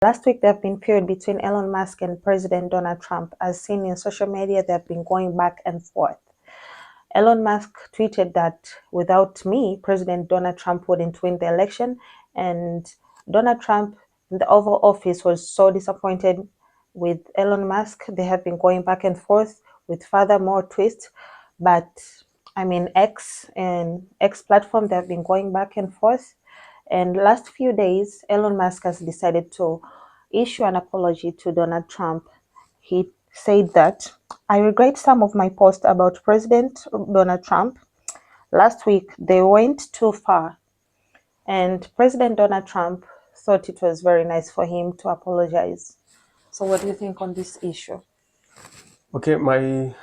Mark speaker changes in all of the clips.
Speaker 1: Last week, there have been feud between Elon Musk and President Donald Trump. As seen in social media, they have been going back and forth. Elon Musk tweeted that without me, President Donald Trump wouldn't win the election. And Donald Trump in the Oval Office was so disappointed with Elon Musk. They have been going back and forth with furthermore twists. But I mean, X and X platform, they have been going back and forth. And last few days, Elon Musk has decided to issue an apology to Donald Trump. He said that, I regret some of my posts about President Donald Trump. Last week, they went too far. And President Donald Trump thought it was very nice for him to apologize. So what do you think on this issue?
Speaker 2: Okay, my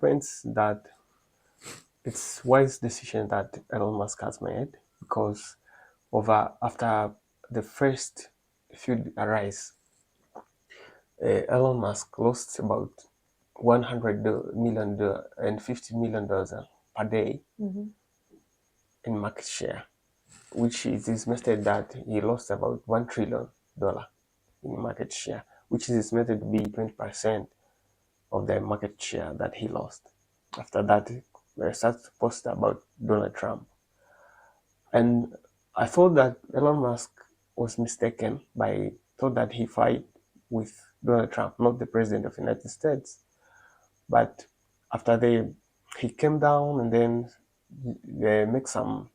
Speaker 2: point's that it's wise decision that Elon Musk has made, because after the first feud arise, Elon Musk lost about $100 million and $50 million per day in market share, which is estimated that he lost about $1 trillion in market share, which is estimated to be 20% of the market share that he lost. After that, they started to post about Donald Trump. And I thought that Elon Musk was mistaken by thought that he fight with Donald Trump, not the president of the United States. But after he came down and then they make some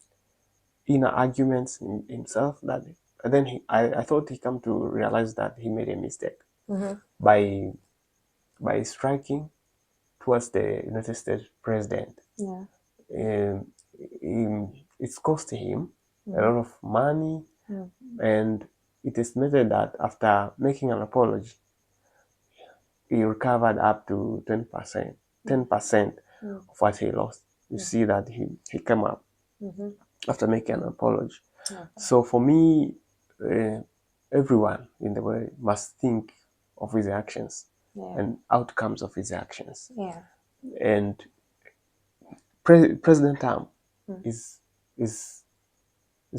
Speaker 2: inner arguments in himself, that and then I thought he come to realize that he made a mistake by striking towards the United States president.
Speaker 1: Yeah.
Speaker 2: It's cost him a lot of money, and it is estimated that after making an apology, he recovered up to 10% of what he lost. You see that he came up after making an apology. So for me, everyone in the world must think of his actions and outcomes of his actions.
Speaker 1: Yeah.
Speaker 2: And President Trump is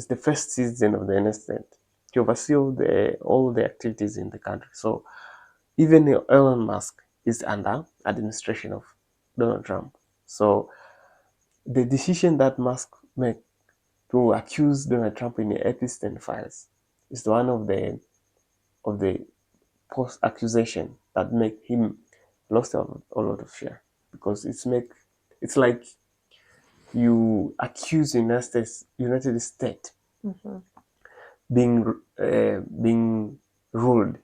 Speaker 2: the first citizen of the United States to oversee all the activities in the country. So even Elon Musk is under administration of Donald Trump. So the decision that Musk made to accuse Donald Trump in the Epstein files is one of the post accusation that make him lost a lot of share, because it's like you accuse United States being ruled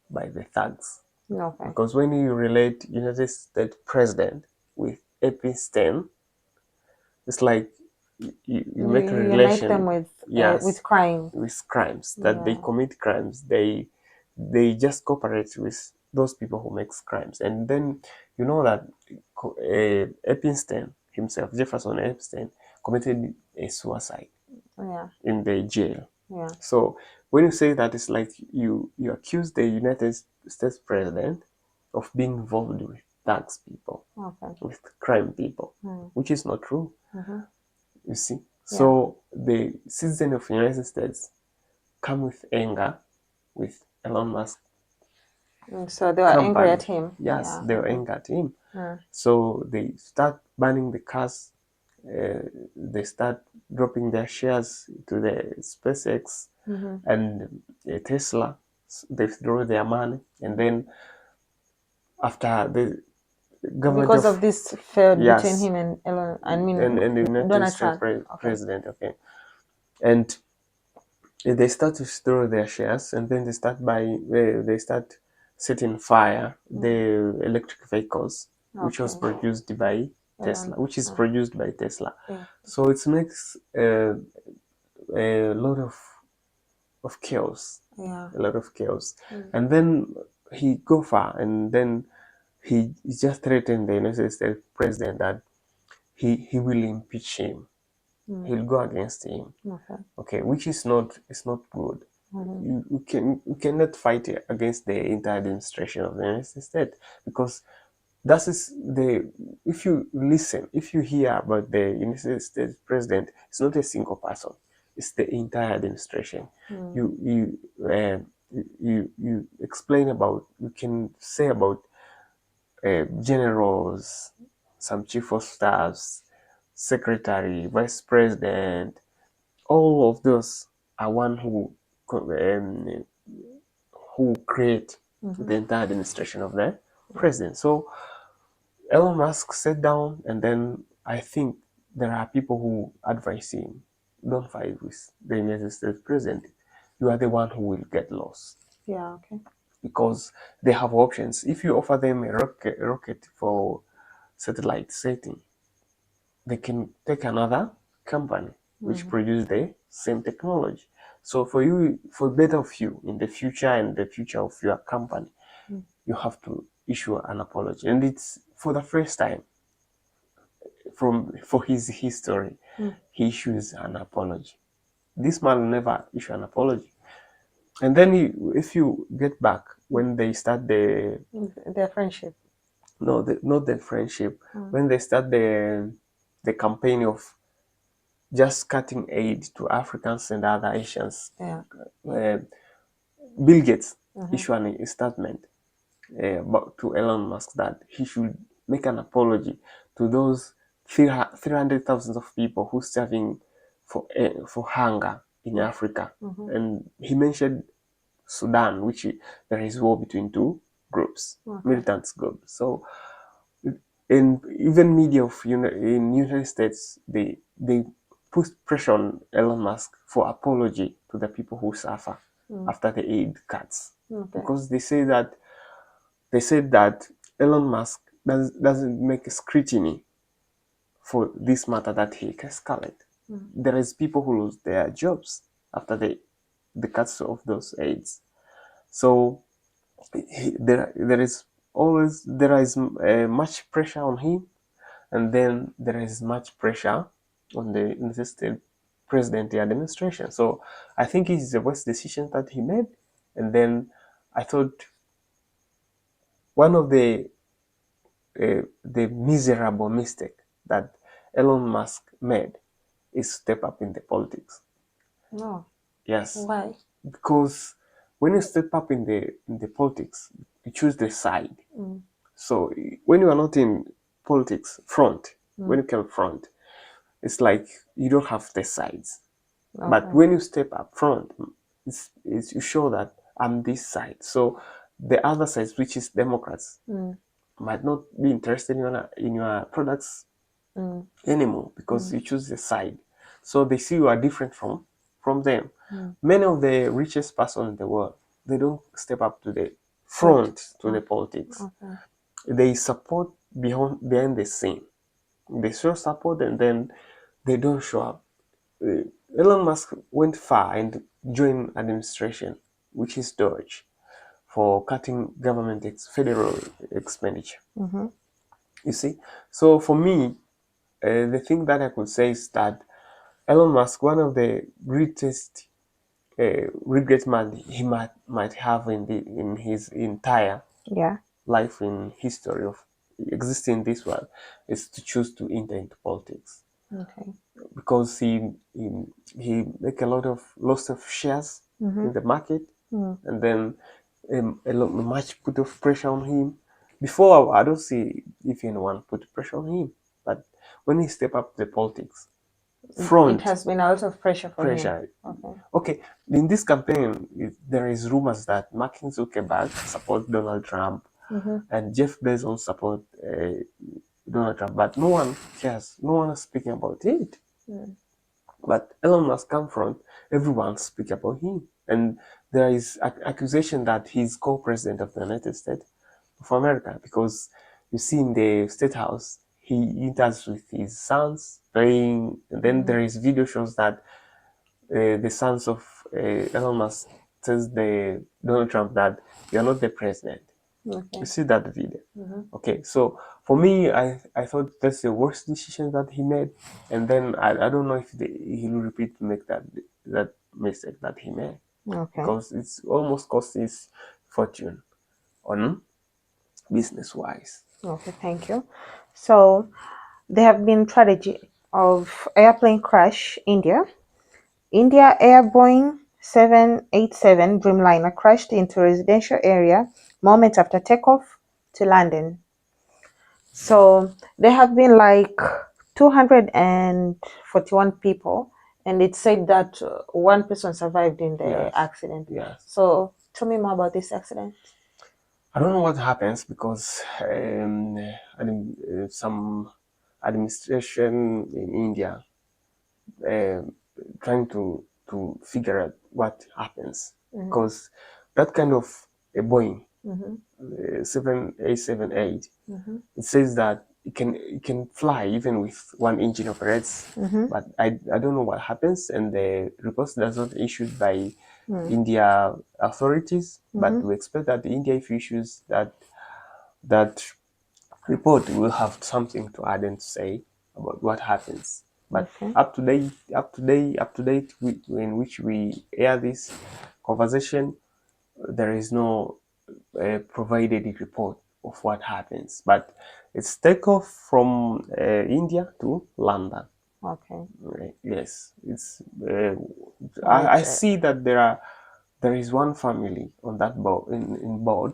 Speaker 2: by the thugs.
Speaker 1: Okay.
Speaker 2: Because when you relate United States president with Epstein, it's like you make a relation.
Speaker 1: Unite them with
Speaker 2: Yes,
Speaker 1: with crime.
Speaker 2: with crimes that they commit crimes. They just cooperate with those people who makes crimes, and then you know that Epstein himself, Jefferson Epstein, committed a suicide in the jail.
Speaker 1: Yeah.
Speaker 2: So when you say that, it's like you accuse the United States president of being involved with thugs people, with crime people, which is not true. You see, so the citizen of the United States come with anger with Elon Musk.
Speaker 1: So they were angry at him.
Speaker 2: Yes, they were angry at him. So they start banning the cars. They start dropping their shares to the SpaceX and Tesla. They withdraw their money, and then after the government
Speaker 1: because of this feud between him and Elon,
Speaker 2: and the United States president, and they start to withdraw their shares, and then they start setting fire the electric vehicles, which was produced by Tesla, which is produced by Tesla. So it makes a lot of chaos, a lot of chaos. And then he go far, and then he just threatened the United States president that he will impeach him. He'll go against him. Okay, which is not good. You cannot fight against the entire administration of the United States, because that is if you hear about the United States president, it's not a single person, it's the entire administration. you explain about, you can say about generals, some chief of staffs, secretary, vice president, all of those are one who create the entire administration of the president. So Elon Musk sat down, and then I think there are people who advise him, don't fight with the United States president. You are the one who will get lost.
Speaker 1: Yeah, okay.
Speaker 2: Because they have options. If you offer them a rocket for satellite setting, they can take another company which produce the same technology. So for you, for better of you in the future and the future of your company, you have to issue an apology. And it's for the first time for his history, he issues an apology. This man will never issue an apology. And then if you get back when they start
Speaker 1: their friendship,
Speaker 2: not the friendship, when they start the campaign of just cutting aid to Africans and other Asians,
Speaker 1: yeah,
Speaker 2: Bill Gates issued a statement to Elon Musk that he should make an apology to those 300,000 of people who starving for hunger in Africa. And he mentioned Sudan, which there is war between two groups, militant groups. So, and even media in United States, they put pressure on Elon Musk for apology to the people who suffer after the aid cuts, because they said that Elon Musk doesn't make a scrutiny for this matter that he escalate. There is people who lose their jobs after the cuts of those aids. So there is much pressure on him, and then there is much pressure on the United States president administration. So I think it's the best decision that he made. And then I thought one of the miserable mistake that Elon Musk made is step up in the politics.
Speaker 1: No.
Speaker 2: Yes.
Speaker 1: Why?
Speaker 2: Because when you step up in the politics, you choose the side. So when you are not in politics front, when you come front, it's like you don't have the sides.
Speaker 1: Okay.
Speaker 2: But when you step up front, it's you show that I'm this side. So the other side, which is Democrats, might not be interested in your products anymore, because you choose the side. So they see you are different from them. Many of the richest person in the world, they don't step up to the front to the politics.
Speaker 1: Okay.
Speaker 2: They support behind the scene. They show support, and then they don't show up. Elon Musk went far and joined administration, which is Doge, for cutting government federal expenditure. You see, so for me, the thing that I could say is that Elon Musk, one of the greatest regret man he might have in his entire
Speaker 1: Yeah.
Speaker 2: life in history of existing in this world, is to choose to enter into politics.
Speaker 1: Okay.
Speaker 2: Because he make a lot of loss of shares in the market, and then much put of pressure on him. Before, I don't see if anyone put pressure on him, but when he step up the politics front,
Speaker 1: It has been a lot of pressure for him.
Speaker 2: Okay, in this campaign, there is rumors that Mark Zuckerberg support Donald Trump, and Jeff Bezos support Donald Trump, but no one cares. No one is speaking about it. But Elon Musk come front, everyone speak about him, and there is accusation that he's co-president of the United States of America, because you see in the State House he enters with his sons playing, and then there is video shows that the sons of Elon Musk tells the Donald Trump that you're not the president.
Speaker 1: Okay.
Speaker 2: You see that video. Okay, so for me, I thought that's the worst decision that he made, and then I don't know if he will repeat to make that mistake that he made,
Speaker 1: Okay.
Speaker 2: because it's almost cost his fortune on business wise.
Speaker 1: Okay, thank you. So there have been tragedy of airplane crash India. India Air Boeing 787 Dreamliner crashed into a residential area moments after takeoff to London. So there have been like 241 people, and it said that one person survived in the accident.
Speaker 2: Yes.
Speaker 1: So tell me more about this accident.
Speaker 2: I don't know what happens because some administration in India trying to figure out what happens, because that kind of a Boeing 7878, it says that it can fly even with one engine operates, but I don't know what happens, and the report does not issued by India authorities, but we expect that India, if issues that report, will have something to add and to say about what happens. But
Speaker 1: Okay.
Speaker 2: up to date, in which we air this conversation, there is no provided report of what happens. But it's takeoff from India to London.
Speaker 1: Okay.
Speaker 2: Right? Yes, it's.
Speaker 1: Right.
Speaker 2: I see that there is one family on that board in board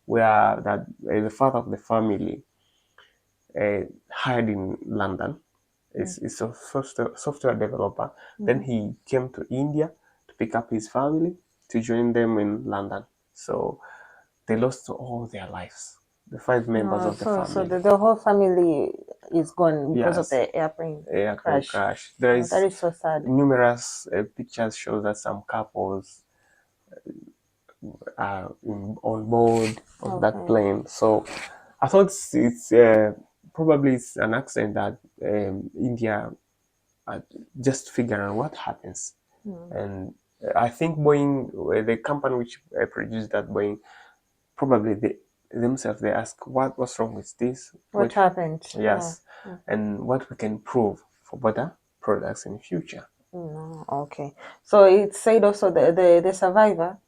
Speaker 2: where that the father of the family hired in London. Is a software developer. Then he came to India to pick up his family to join them in London. So they lost all their lives. The 5 members of the
Speaker 1: So
Speaker 2: family.
Speaker 1: the whole family is gone because of
Speaker 2: Yes,
Speaker 1: the airplane
Speaker 2: airplane
Speaker 1: crash.
Speaker 2: crash. There
Speaker 1: That
Speaker 2: is
Speaker 1: is so sad.
Speaker 2: numerous pictures show that some couples are on board of that plane. So I thought it's probably it's an accident that India just figure out what happens. And I think Boeing, the company which produced that Boeing, probably themselves they ask what's wrong with this,
Speaker 1: What happened?
Speaker 2: yes, and what we can prove for better products in the future.
Speaker 1: No, okay. So it said also the survivor,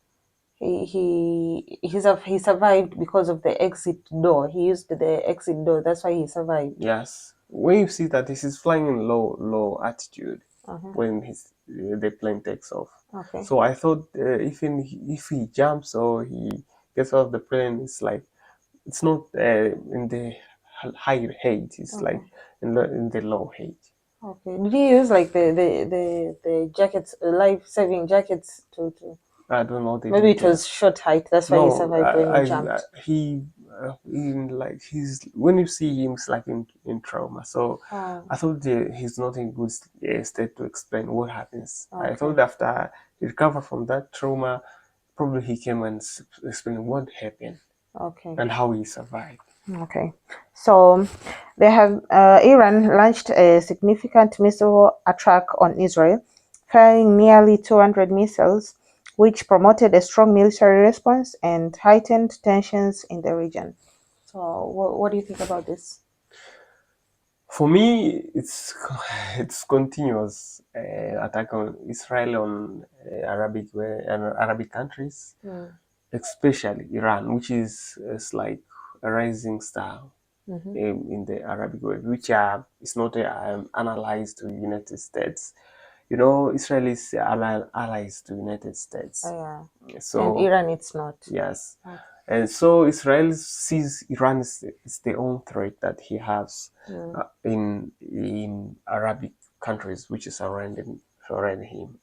Speaker 1: he survived because of the exit door. He used the exit door. That's why he survived.
Speaker 2: Yes, when you see that this is flying in low altitude when the plane takes off.
Speaker 1: Okay.
Speaker 2: So I thought if he jumps or he gets off the plane, it's like it's not in the high height. It's like in the low height.
Speaker 1: Okay. Did he use like the jackets, life saving jackets to?
Speaker 2: I don't know the
Speaker 1: Maybe it
Speaker 2: details.
Speaker 1: was short height. That's why he
Speaker 2: No,
Speaker 1: survived when he
Speaker 2: I
Speaker 1: jumped.
Speaker 2: he in like he's when you see him, it's like in trauma. So
Speaker 1: Oh,
Speaker 2: I thought he's not in good state to explain what happens. I
Speaker 1: okay.
Speaker 2: thought after he recovered from that trauma, probably he came and explained what happened
Speaker 1: Okay.
Speaker 2: and how he survived.
Speaker 1: Okay. So they have Iran launched a significant missile attack on Israel, firing nearly 200 missiles, which promoted a strong military response and heightened tensions in the region. So what do you think about this?
Speaker 2: For me, it's continuous attack on Israel on Arabic countries, especially Iran, which is like a rising star in the Arabic world, which is not analyzed to United States. You know, Israel is allies to United States.
Speaker 1: Yeah. And
Speaker 2: So
Speaker 1: Iran, it's not.
Speaker 2: yes, and so Israel sees Iran is the own threat that he has in Arabic countries, which is surrounding him,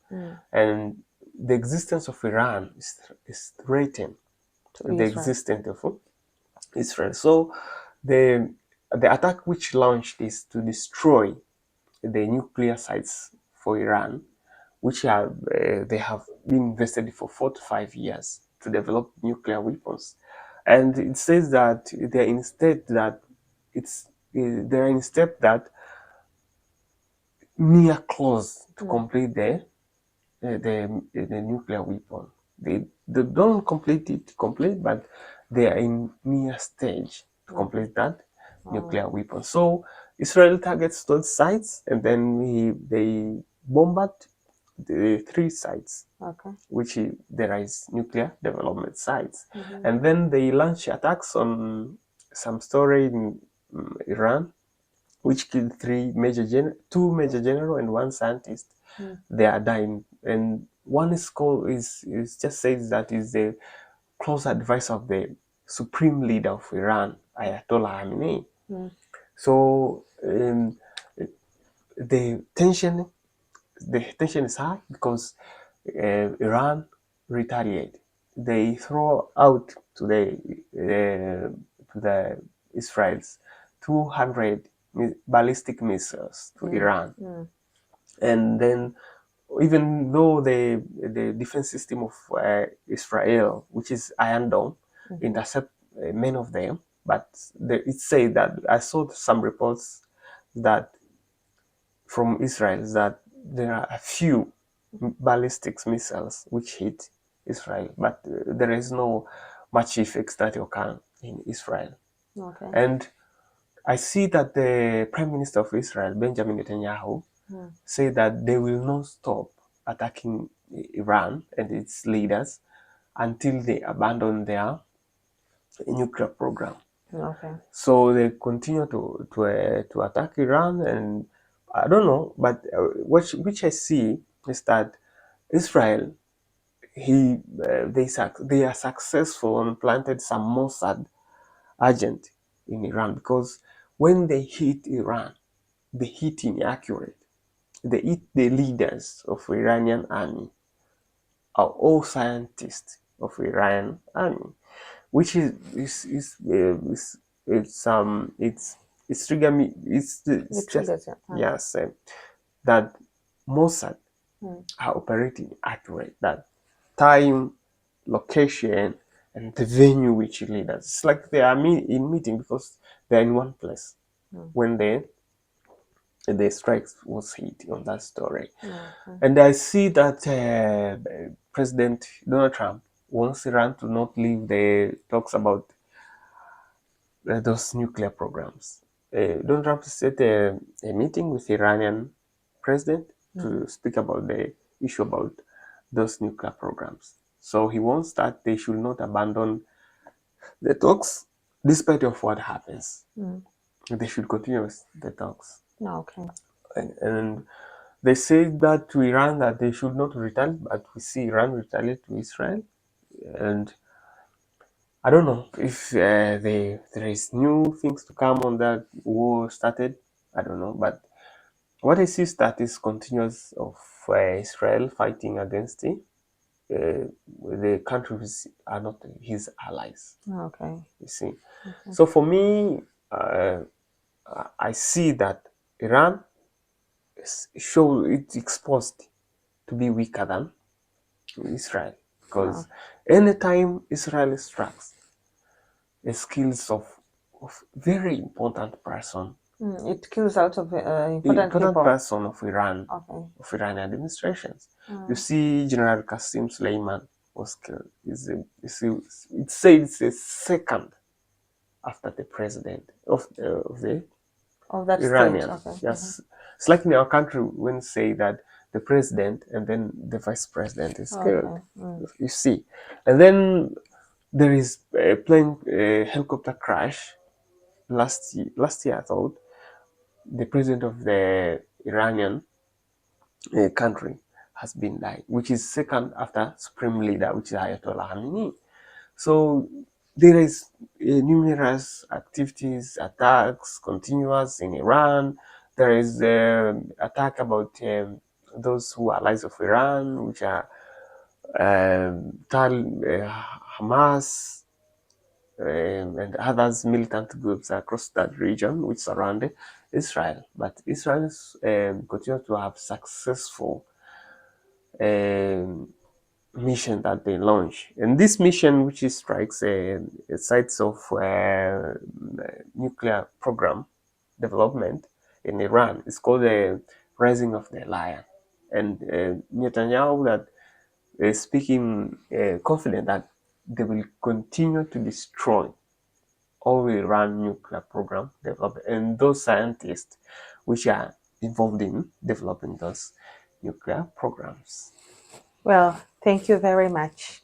Speaker 2: and the existence of Iran is threatened
Speaker 1: To
Speaker 2: the
Speaker 1: Israel.
Speaker 2: existence of Israel. So the attack which launched is to destroy the nuclear sites for Iran, which they have been invested for 4 to 5 years to develop nuclear weapons, and it says that they're in step that near close to complete the nuclear weapon. They don't complete, but they are in near stage to complete that nuclear weapon. So Israel targets those sites, and then they bombard the 3 sites,
Speaker 1: Okay.
Speaker 2: which there is nuclear development sites, and then they launch attacks on some storage in Iran, which killed two major general and one scientist. They are dying and one is called is just says that is the close advisor of the supreme leader of Iran, Ayatollah Khamenei. So the tension is high because Iran retaliate. They throw out to the Israel's 200 ballistic missiles to Iran, and then even though the defense system of Israel, which is Iron Dome, intercept many of them, but it said that I saw some reports that from Israel that there are a few ballistic missiles which hit Israel, but there is no much effects that occur in Israel.
Speaker 1: Okay.
Speaker 2: And I see that the Prime Minister of Israel, Benjamin Netanyahu, say that they will not stop attacking Iran and its leaders until they abandon their nuclear program.
Speaker 1: Okay.
Speaker 2: So they continue to attack Iran, and I don't know, but which I see is that Israel they are successful and planted some Mossad agent in Iran, because when they hit Iran, they hit inaccurate. They hit the leaders of Iranian army are all scientists of Iranian army, which it's trigger me. It's
Speaker 1: It
Speaker 2: just
Speaker 1: triggers it.
Speaker 2: yes, that Mossad are operating accurate. That time, location, and the venue which leaders. It's like they are in meeting because they're in one place when the strikes was hit on that story. And I see that President Donald Trump wants Iran to not leave the talks about those nuclear programs. Donald Trump set a meeting with Iranian president to speak about the issue about those nuclear programs. So he wants that they should not abandon the talks despite of what happens. They should continue with the talks.
Speaker 1: Okay.
Speaker 2: And they say that to Iran that they should not retaliate, but we see Iran retaliate to Israel. And I don't know if there is new things to come on that war started. I don't know, but what I see is that is continuous of Israel fighting against it. The countries are not his allies.
Speaker 1: Okay.
Speaker 2: You see, so for me, I see that Iran show it's exposed to be weaker than Israel, because anytime Israel strikes, the skills of very important person,
Speaker 1: It kills out of important
Speaker 2: important
Speaker 1: people.
Speaker 2: person of Iran,
Speaker 1: Okay.
Speaker 2: of Iranian administrations. You see, General Qasem Soleiman was killed. It says it's a second after the president of the
Speaker 1: Of that state.
Speaker 2: Iranian.
Speaker 1: Okay.
Speaker 2: Yes, it's like in our country when say that the president and then the vice president is killed. You see, and then there is a plane helicopter crash last year. I thought the president of the Iranian country has been died, which is second after supreme leader, which is Ayatollah Khamenei. So there is numerous activities, attacks, continuous in Iran. There is attack about those who are allies of Iran, which are Hamas, and others militant groups across that region which surround Israel. But Israel continues to have successful um, mission that they launch. And this mission, which is strikes sites of nuclear program development in Iran, is called the Rising of the Lion. And Netanyahu that is speaking confident that they will continue to destroy all Iran nuclear program development and those scientists which are involved in developing those nuclear programs.
Speaker 1: Well, thank you very much.